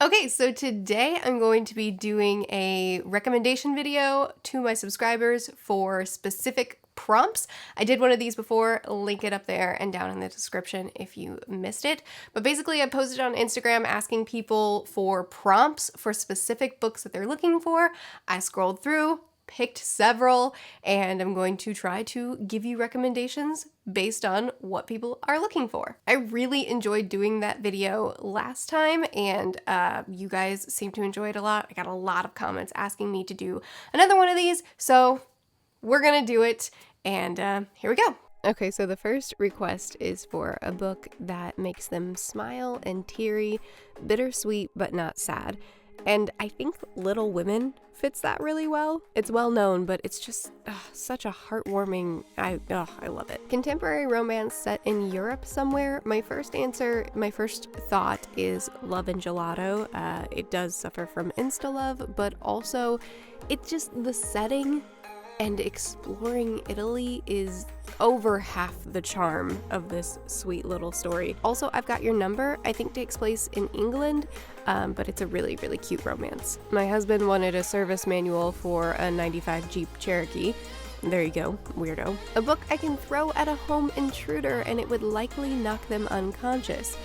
Okay, so today I'm going to be doing a recommendation video to my subscribers for specific prompts. I did one of these before, link it up there and down in the description if you missed it. But basically I posted on Instagram asking people for prompts for specific books that they're looking for. I scrolled through, picked several, and I'm going to try to give you recommendations based on what people are looking for. I really enjoyed doing that video last time, and you guys seem to enjoy it a lot. I got a lot of comments asking me to do another one of these, so we're gonna do it, and here we go. Okay, so the first request is for a book that makes them smile and teary, bittersweet but not sad. And I think Little Women fits that really well. It's well known, but it's just such a heartwarming, I love it. Contemporary romance set in Europe somewhere. My first thought is Love and Gelato. It does suffer from insta-love, but also the setting and exploring Italy is over half the charm of this sweet little story. Also, I've Got Your Number, I think takes place in England, but it's a really, really cute romance. My husband wanted a service manual for a 95 Jeep Cherokee. There you go, weirdo. A book I can throw at a home intruder and it would likely knock them unconscious.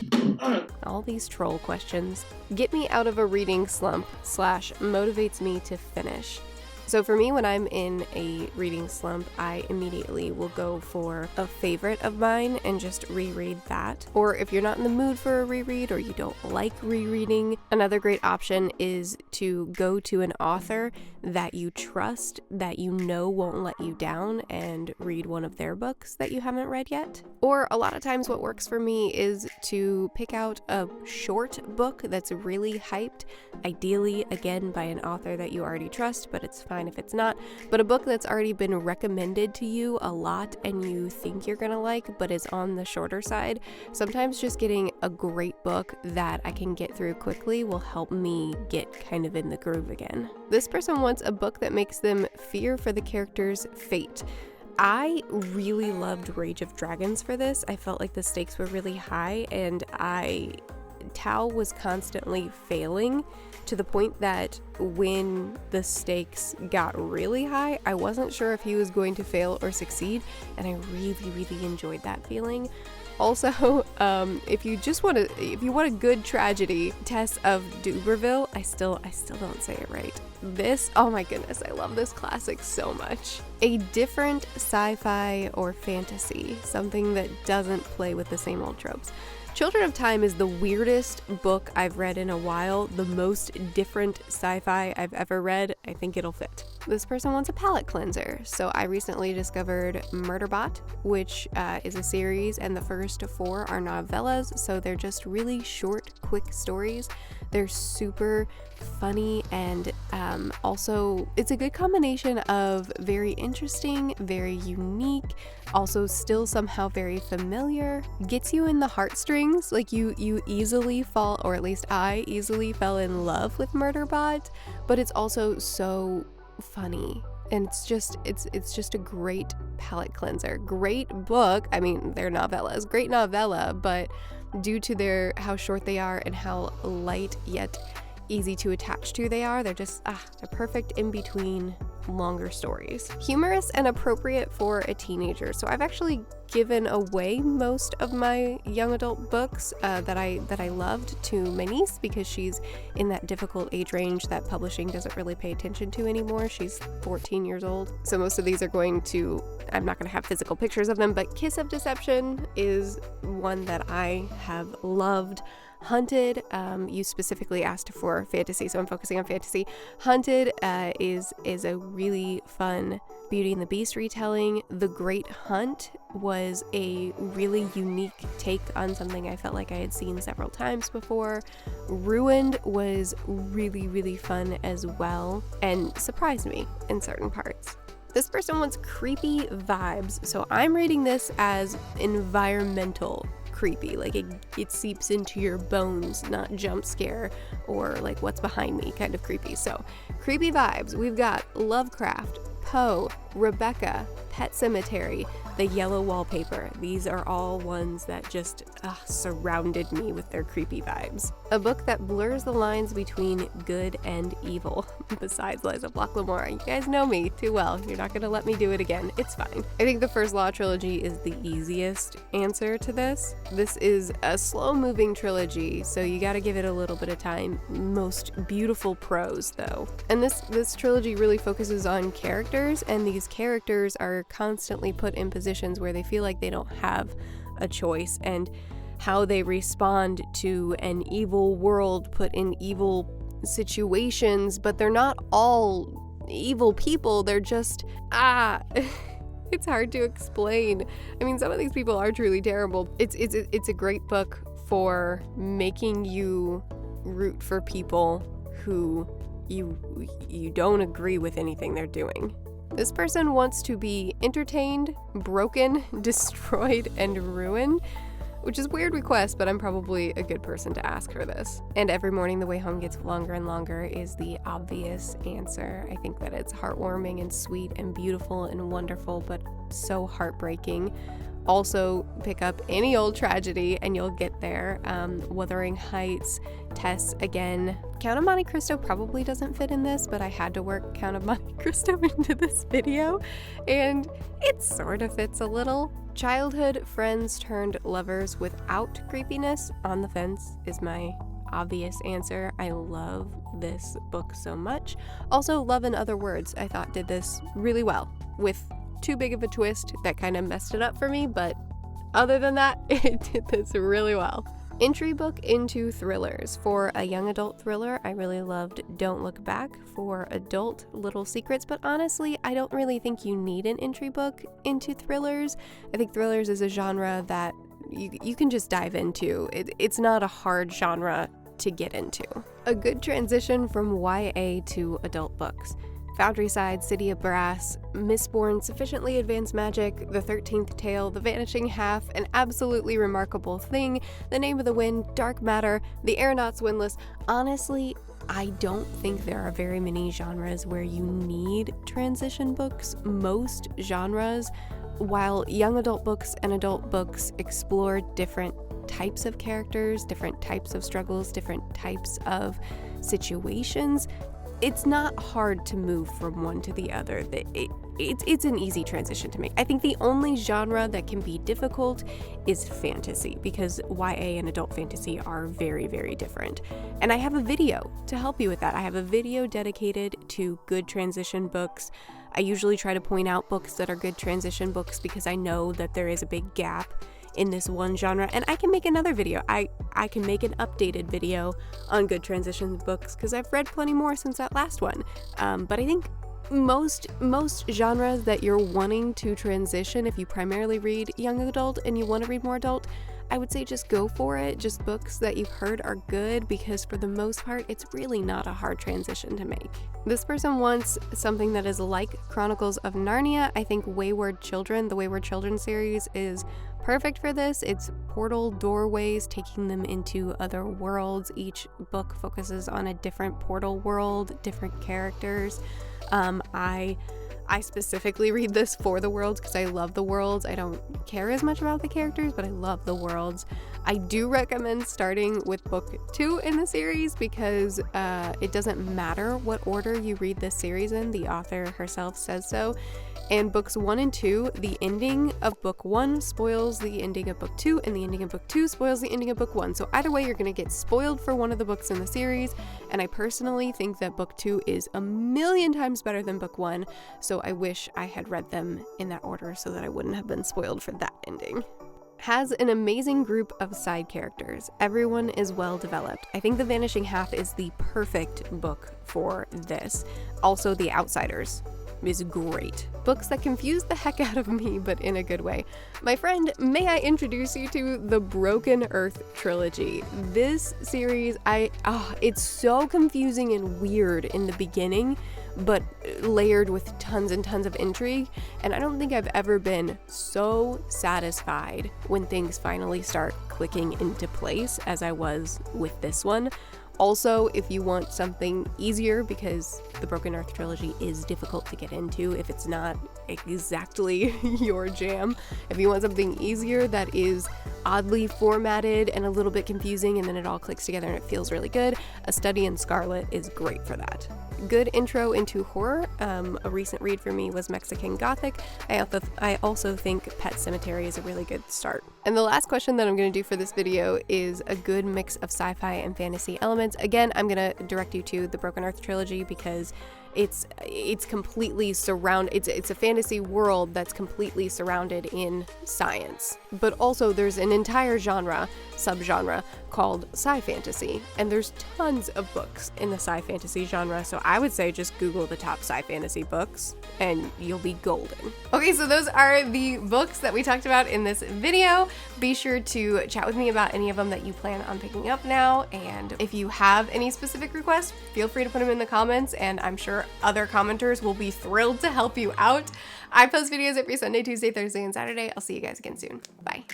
All these troll questions. Get me out of a reading slump / motivates me to finish. So for me, when I'm in a reading slump, I immediately will go for a favorite of mine and just reread that. Or if you're not in the mood for a reread or you don't like rereading, another great option is to go to an author that you trust, that you know won't let you down, and read one of their books that you haven't read yet. Or a lot of times what works for me is to pick out a short book that's really hyped, ideally, again, by an author that you already trust, but it's fine if it's not, but a book that's already been recommended to you a lot and you think you're gonna like, but is on the shorter side. Sometimes just getting a great book that I can get through quickly will help me get kind of in the groove again. This person wants a book that makes them fear for the character's fate. I really loved Rage of Dragons for this. I felt like the stakes were really high, and Tao was constantly failing to the point that when the stakes got really high, I wasn't sure if he was going to fail or succeed, and I really, really enjoyed that feeling. Also, if you want a good tragedy, Tess of Duberville, I still don't say it right. This, oh my goodness, I love this classic so much. A different sci-fi or fantasy, something that doesn't play with the same old tropes. Children of Time is the weirdest book I've read in a while, the most different sci-fi I've ever read. I think it'll fit. This person wants a palate cleanser, so I recently discovered Murderbot, which is a series, and the first 4 are novellas, so they're just really short, quick stories. They're super funny, and also it's a good combination of very interesting, very unique, also still somehow very familiar, gets you in the heartstrings, like you easily fall, or at least I easily fell in love with Murderbot, but it's also so funny. And it's just a great palate cleanser. Great book. I mean, they're novellas. Great novella, but due to how short they are and how light yet easy to attach to they are, they're just they're perfect in between longer stories. Humorous and appropriate for a teenager. So I've actually given away most of my young adult books that I loved to my niece, because she's in that difficult age range that publishing doesn't really pay attention to anymore. She's 14 years old. So most of these are I'm not going to have physical pictures of them, but Kiss of Deception is one that I have loved. Hunted, you specifically asked for fantasy, so I'm focusing on fantasy. Hunted is a really fun Beauty and the Beast retelling. The Great Hunt was a really unique take on something I felt like I had seen several times before. Ruined was really, really fun as well, and surprised me in certain parts. This person wants creepy vibes, so I'm rating this as environmental creepy, like it seeps into your bones, not jump scare or like what's behind me kind of creepy. So creepy vibes. We've got Lovecraft, Poe, Rebecca, Pet Cemetery, The Yellow Wallpaper. These are all ones that just surrounded me with their creepy vibes. A book that blurs the lines between good and evil. Besides Lies of Locke Lamora, you guys know me too well. You're not gonna let me do it again. It's fine. I think the First Law Trilogy is the easiest answer to this. This is a slow-moving trilogy, so you gotta give it a little bit of time. Most beautiful prose, though. And this trilogy really focuses on characters, and these characters are constantly put in positions where they feel like they don't have a choice, and how they respond to an evil world put in evil situations, but they're not all evil people. They're just, it's hard to explain. I mean, some of these people are truly terrible. It's a great book for making you root for people who you don't agree with anything they're doing. This person wants to be entertained, broken, destroyed, and ruined, which is a weird request, but I'm probably a good person to ask for this. And every morning the way home gets longer and longer is the obvious answer. I think that it's heartwarming and sweet and beautiful and wonderful, but so heartbreaking. Also, pick up any old tragedy and you'll get there. Wuthering Heights, Tess again. Count of Monte Cristo probably doesn't fit in this, but I had to work Count of Monte Cristo into this video, and it sort of fits a little. Childhood friends turned lovers without creepiness. On the Fence is my obvious answer. I love this book so much. Also, Love in Other Words, I thought did this really well, with too big of a twist that kind of messed it up for me, but other than that, it did this really well. Entry book into thrillers. For a young adult thriller, I really loved Don't Look Back. For adult, Little Secrets, but honestly, I don't really think you need an entry book into thrillers. I think thrillers is a genre that you can just dive into. It's not a hard genre to get into. A good transition from YA to adult books. Foundry Side, City of Brass, Mistborn, Sufficiently Advanced Magic, The 13th Tale, The Vanishing Half, An Absolutely Remarkable Thing, The Name of the Wind, Dark Matter, The Aeronaut's Windlass. Honestly, I don't think there are very many genres where you need transition books. Most genres, while young adult books and adult books explore different types of characters, different types of struggles, different types of situations, it's not hard to move from one to the other. It's an easy transition to make. I think the only genre that can be difficult is fantasy, because YA and adult fantasy are very, very different. And I have a video to help you with that. I have a video dedicated to good transition books. I usually try to point out books that are good transition books because I know that there is a big gap in this one genre, and I can make another video. I can make an updated video on good transition books because I've read plenty more since that last one. But I think most genres that you're wanting to transition, if you primarily read young adult and you want to read more adult, I would say just go for it. Just books that you've heard are good, because for the most part, it's really not a hard transition to make. This person wants something that is like Chronicles of Narnia. I think Wayward Children, the Wayward Children series, is perfect for this. It's portal doorways taking them into other worlds. Each book focuses on a different portal world, different characters. I specifically read this for the worlds because I love the worlds. I don't care as much about the characters, but I love the worlds. I do recommend starting with book 2 in the series because it doesn't matter what order you read this series in. The author herself says so. And books 1 and 2, the ending of book 1 spoils the ending of book 2, and the ending of book 2 spoils the ending of book 1. So either way, you're going to get spoiled for one of the books in the series, and I personally think that book 2 is a million times better than book 1, so I wish I had read them in that order so that I wouldn't have been spoiled for that ending. Has an amazing group of side characters. Everyone is well developed. I think The Vanishing Half is the perfect book for this. Also, The Outsiders is great. Books that confuse the heck out of me, but in a good way. My friend, may I introduce you to the Broken Earth Trilogy. This series, it's so confusing and weird in the beginning, but layered with tons and tons of intrigue, and I don't think I've ever been so satisfied when things finally start clicking into place as I was with this one. Also, if you want something easier, because the Broken Earth trilogy is difficult to get into if it's not exactly your jam. If you want something easier that is oddly formatted and a little bit confusing and then it all clicks together and it feels really good, A Study in Scarlet is great for that. Good intro into horror. A recent read for me was Mexican Gothic. I also think Pet Sematary is a really good start. And the last question that I'm going to do for this video is a good mix of sci-fi and fantasy elements. Again, I'm going to direct you to the Broken Earth trilogy because it's completely it's a fantasy world that's completely surrounded in science. But also there's an entire subgenre called sci-fantasy, and there's tons of books in the sci-fantasy genre, so I would say just Google the top sci-fantasy books and you'll be golden. Okay, so those are the books that we talked about in this video. Be sure to chat with me about any of them that you plan on picking up now, and if you have any specific requests, feel free to put them in the comments, and I'm sure other commenters will be thrilled to help you out. I post videos every Sunday, Tuesday, Thursday, and Saturday. I'll see you guys again soon. Bye.